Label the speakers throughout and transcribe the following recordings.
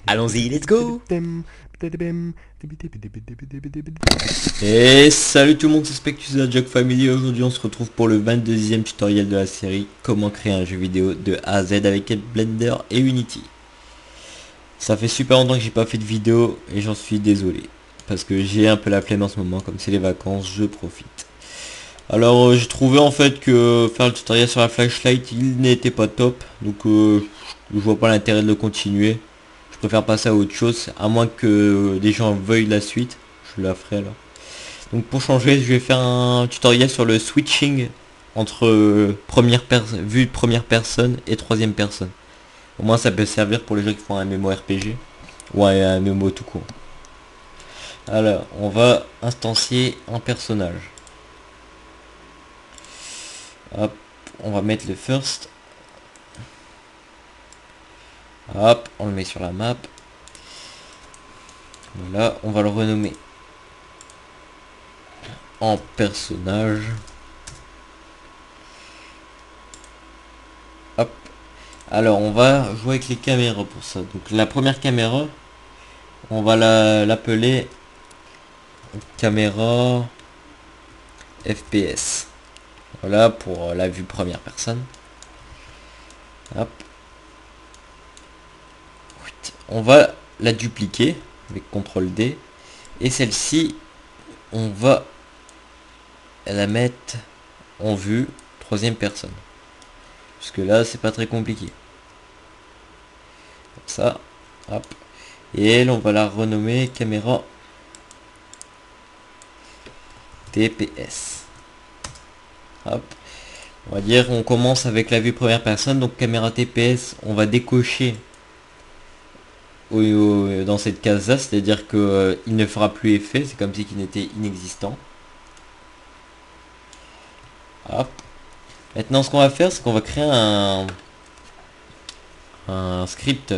Speaker 1: Allons-y, let's go. Et salut tout le monde, c'est Spectus de la Jog Family. Aujourd'hui on se retrouve pour le 22e tutoriel de la série comment créer un jeu vidéo de A à Z avec Blender et Unity. Ça fait super longtemps que j'ai pas fait de vidéo et j'en suis désolé. Parce que j'ai un peu la flemme en ce moment, comme c'est les vacances, je profite. Alors j'ai trouvé en fait que faire le tutoriel sur la flashlight il n'était pas top. Donc je vois pas l'intérêt de le continuer. Je préfère passer à autre chose, à moins que des gens veuillent la suite. Je la ferai là. Donc pour changer, je vais faire un tutoriel sur le switching entre vue de première personne et troisième personne. Au moins ça peut servir pour les gens qui font un MMORPG ou un MMO tout court. Alors, on va instancier un personnage. Hop, on va mettre le first. Hop, on le met sur la map. Voilà, on va le renommer en personnage. Hop. Alors, on va jouer avec les caméras pour ça. Donc, la première caméra, on va l'appeler caméra FPS. Voilà, pour la vue première personne. Hop. On va la dupliquer avec CTRL D. Et celle-ci, on va la mettre en vue troisième personne. Parce que là, c'est pas très compliqué. Comme ça. Hop. Et elle, on va la renommer caméra TPS. Hop. On va dire, on commence avec la vue première personne. Donc caméra TPS, on va décocher dans cette case là, c'est-à-dire que il ne fera plus effet, c'est comme si il n'était inexistant. Hop. Maintenant ce qu'on va faire, c'est qu'on va créer un script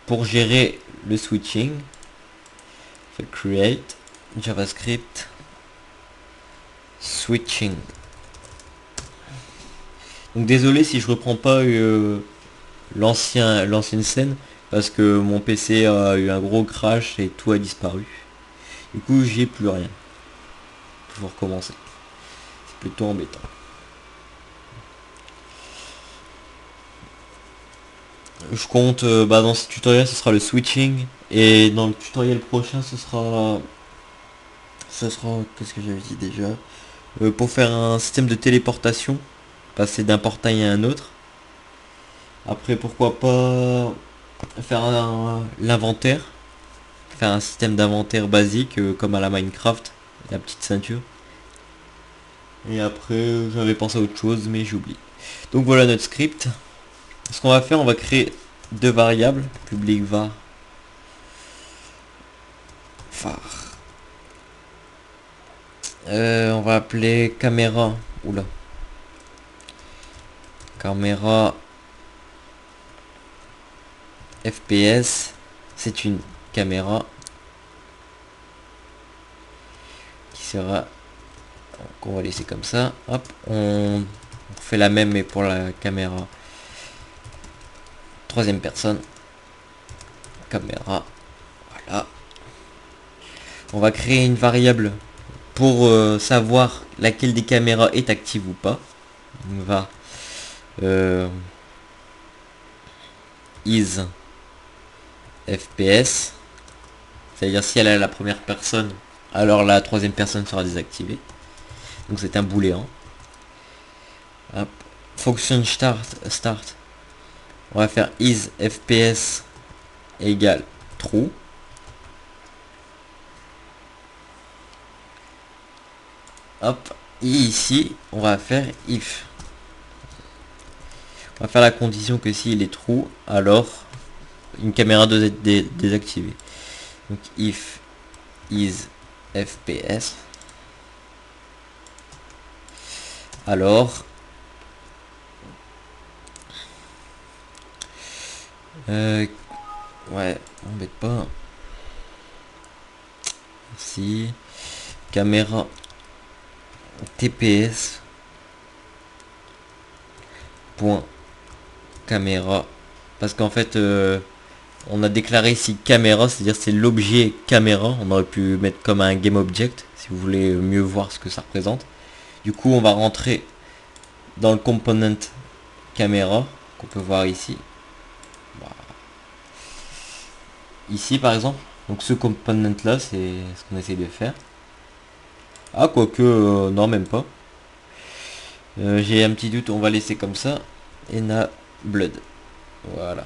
Speaker 1: pour gérer le switching. On fait create JavaScript switching. Donc désolé si je reprends pas l'ancienne scène, parce que mon PC a eu un gros crash et tout a disparu. Du coup j'ai plus rien. Il faut recommencer. C'est plutôt embêtant. Je compte dans ce tutoriel ce sera le switching, et dans le tutoriel prochain ce sera qu'est-ce que j'avais dit déjà, pour faire un système de téléportation, passer d'un portail à un autre. Après pourquoi pas faire l'inventaire, faire un système d'inventaire basique comme à la Minecraft, la petite ceinture. Et après j'avais pensé à autre chose mais j'oublie. Donc voilà notre script. Ce qu'on va faire, on va créer deux variables, public var on va appeler caméra, caméra FPS, c'est une caméra qui sera, qu'on va laisser comme ça. Hop, on fait la même mais pour la caméra troisième personne, caméra, voilà. On va créer une variable pour savoir laquelle des caméras est active ou pas. On va is FPS, c'est-à-dire si elle est la première personne, alors la troisième personne sera désactivée. Donc c'est un booléen. Hop. Function start. On va faire is FPS égale true. Hop. Et ici, on va faire if. On va faire la condition que s'il est true, alors une caméra doit être désactivée. Donc if is FPS, alors ouais, embête pas. Si caméra TPS point caméra parce qu'en fait on a déclaré ici caméra, c'est-à-dire c'est l'objet caméra. On aurait pu mettre comme un game object si vous voulez mieux voir ce que ça représente. Du coup on va rentrer dans le component caméra qu'on peut voir ici. Voilà. Ici par exemple, donc ce component là c'est ce qu'on essaie de faire. Ah quoique non même pas. J'ai un petit doute, on va laisser comme ça. Ena blood. Voilà.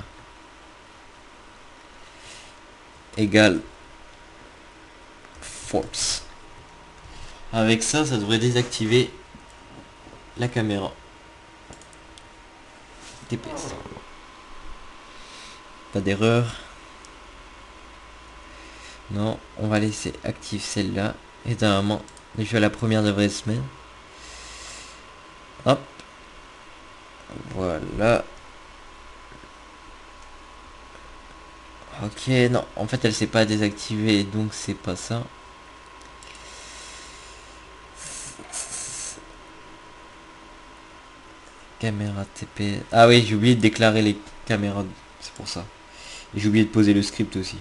Speaker 1: Égale false. Avec ça, ça devrait désactiver la caméra TPS. Pas d'erreur. Non, on va laisser active celle-là. Et normalement, déjà la première devrait se mettre. Hop. Voilà. Ok, non, en fait elle s'est pas désactivée, donc c'est pas ça. Caméra TP. Ah oui, j'ai oublié de déclarer les caméras, c'est pour ça. Et j'ai oublié de poser le script aussi.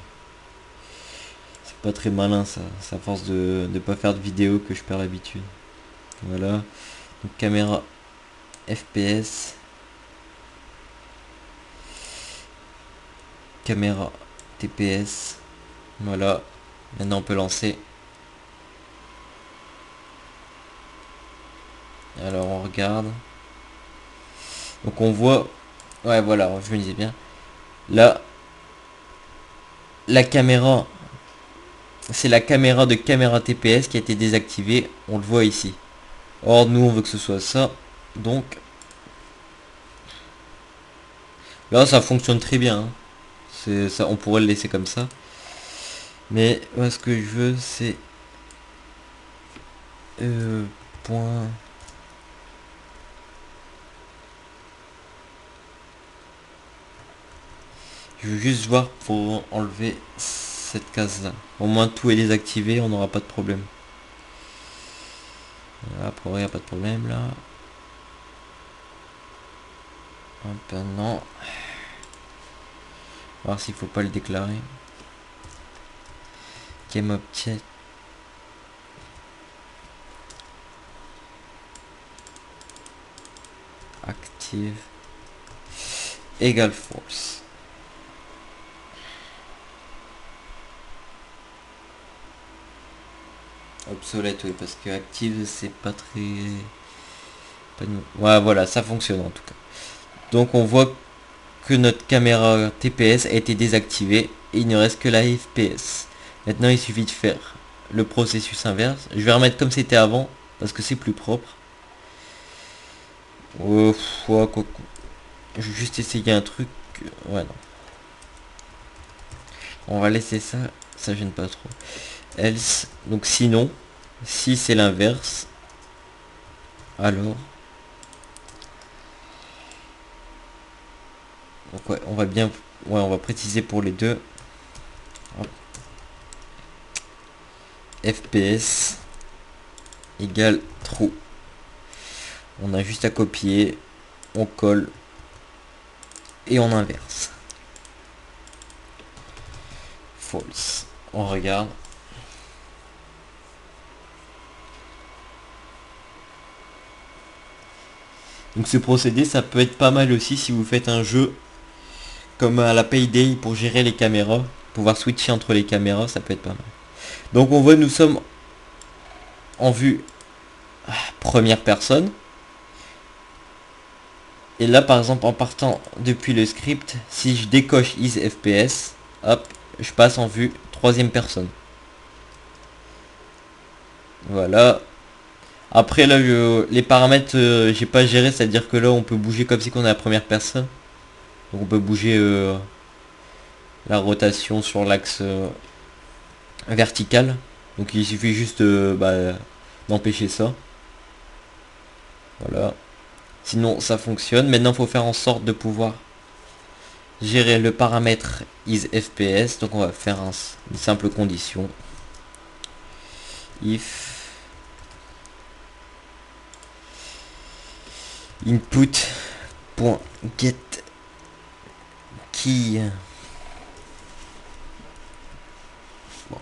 Speaker 1: C'est pas très malin ça, c'est à force de ne pas faire de vidéo que je perds l'habitude. Voilà. Donc caméra FPS. Caméra TPS. Voilà. Maintenant on peut lancer. Alors on regarde. Donc on voit. Ouais voilà, je me disais bien. Là. La caméra. C'est la caméra de caméra TPS qui a été désactivée. On le voit ici. Or nous on veut que ce soit ça. Donc. Là ça fonctionne très bien. Hein. C'est ça, on pourrait le laisser comme ça. Mais moi, ce que je veux c'est. Point. Je veux juste voir pour enlever cette case là. Au moins tout est désactivé, on n'aura pas de problème. Là, pour il n'y a pas de problème là. Hop, non. Voir s'il faut pas le déclarer. Game object. Active. Égale false. Obsolète, oui, parce que active c'est pas très. Ouais, voilà, ça fonctionne en tout cas. Donc on voit que notre caméra TPS a été désactivée et il ne reste que la FPS. Maintenant il suffit de faire le processus inverse. Je vais remettre comme c'était avant parce que c'est plus propre. Ouais, quoi. Je vais juste essayer un truc. Ouais, non. On va laisser ça, ça gêne pas trop. Else, donc sinon, si c'est l'inverse, alors. Donc ouais, on va bien. Ouais, on va préciser pour les deux. Hop. FPS égale true. On a juste à copier, on colle et on inverse. False. On regarde. Donc ce procédé, ça peut être pas mal aussi si vous faites un jeu comme à la Payday pour gérer les caméras, pouvoir switcher entre les caméras, ça peut être pas mal. Donc on voit, nous sommes en vue première personne. Et là par exemple en partant depuis le script, si je décoche is FPS, hop, je passe en vue troisième personne. Voilà. Après là les paramètres j'ai pas géré, c'est à dire que là on peut bouger comme si on est la première personne. Donc on peut bouger la rotation sur l'axe vertical. Donc il suffit juste d'empêcher ça. Voilà. Sinon ça fonctionne. Maintenant il faut faire en sorte de pouvoir gérer le paramètre isFPS. Donc on va faire une simple condition. If input.get key. Bon.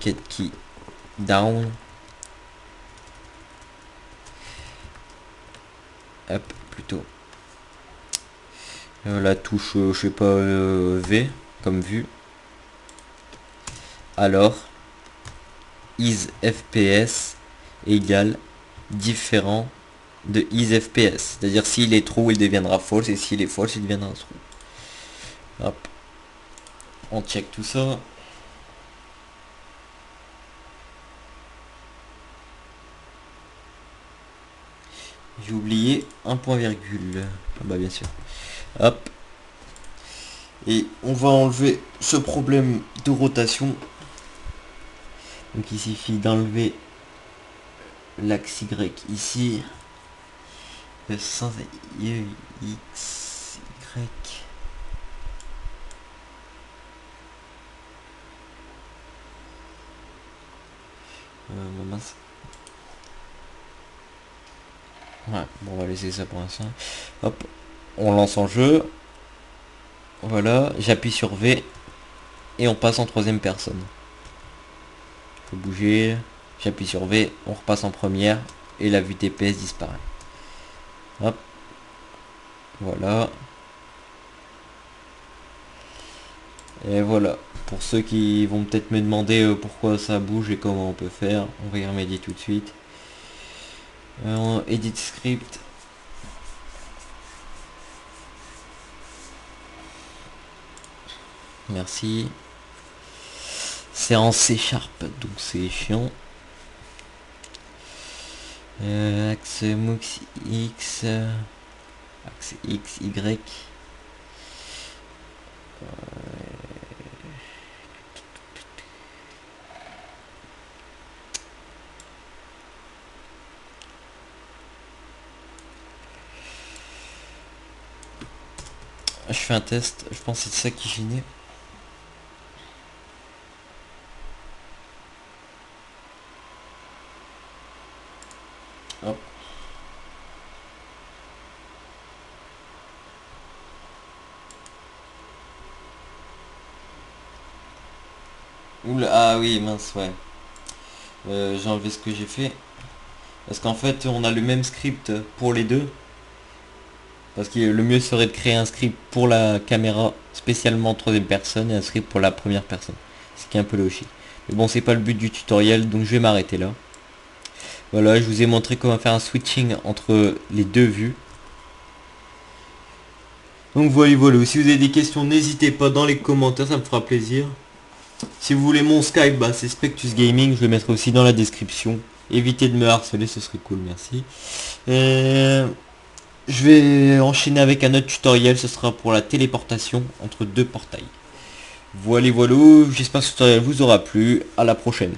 Speaker 1: Get key down. Hop, plutôt. La touche, je sais pas, V, comme vue. Alors, is FPS égale différent de is FPS. C'est-à-dire s'il est true, il deviendra false, et s'il est false, il deviendra true. Hop. On check tout ça. J'ai oublié un point virgule. Ah bah bien sûr. Hop. Et on va enlever ce problème de rotation. Donc il suffit d'enlever l'axe Y ici. Sans X, Y. Mince. Ouais, bon, on va laisser ça pour l'instant. Hop, on lance en jeu. Voilà, j'appuie sur V et on passe en troisième personne. Faut bouger, j'appuie sur V, on repasse en première et la vue TPS disparaît. Hop, voilà. Et voilà, pour ceux qui vont peut-être me demander pourquoi ça bouge et comment on peut faire, on va y remédier tout de suite. Edit script. Merci. C'est en C#, donc c'est chiant. Axe Mux X. Axe X, Y. Je fais un test, je pense que c'est ça qui gênait. Hop. Oula, ah oui, mince, ouais. J'ai enlevé ce que j'ai fait. Parce qu'en fait, on a le même script pour les deux. Parce que le mieux serait de créer un script pour la caméra spécialement troisième personne et un script pour la première personne. Ce qui est un peu logique. Mais bon, c'est pas le but du tutoriel, donc je vais m'arrêter là. Voilà, je vous ai montré comment faire un switching entre les deux vues. Donc voilà, voilà. Si vous avez des questions, n'hésitez pas dans les commentaires, ça me fera plaisir. Si vous voulez mon Skype, bah, c'est Spectus Gaming, je le mettrai aussi dans la description. Évitez de me harceler, ce serait cool, merci. Je vais enchaîner avec un autre tutoriel, ce sera pour la téléportation entre deux portails. Voilà, voilà, j'espère que ce tutoriel vous aura plu, à la prochaine.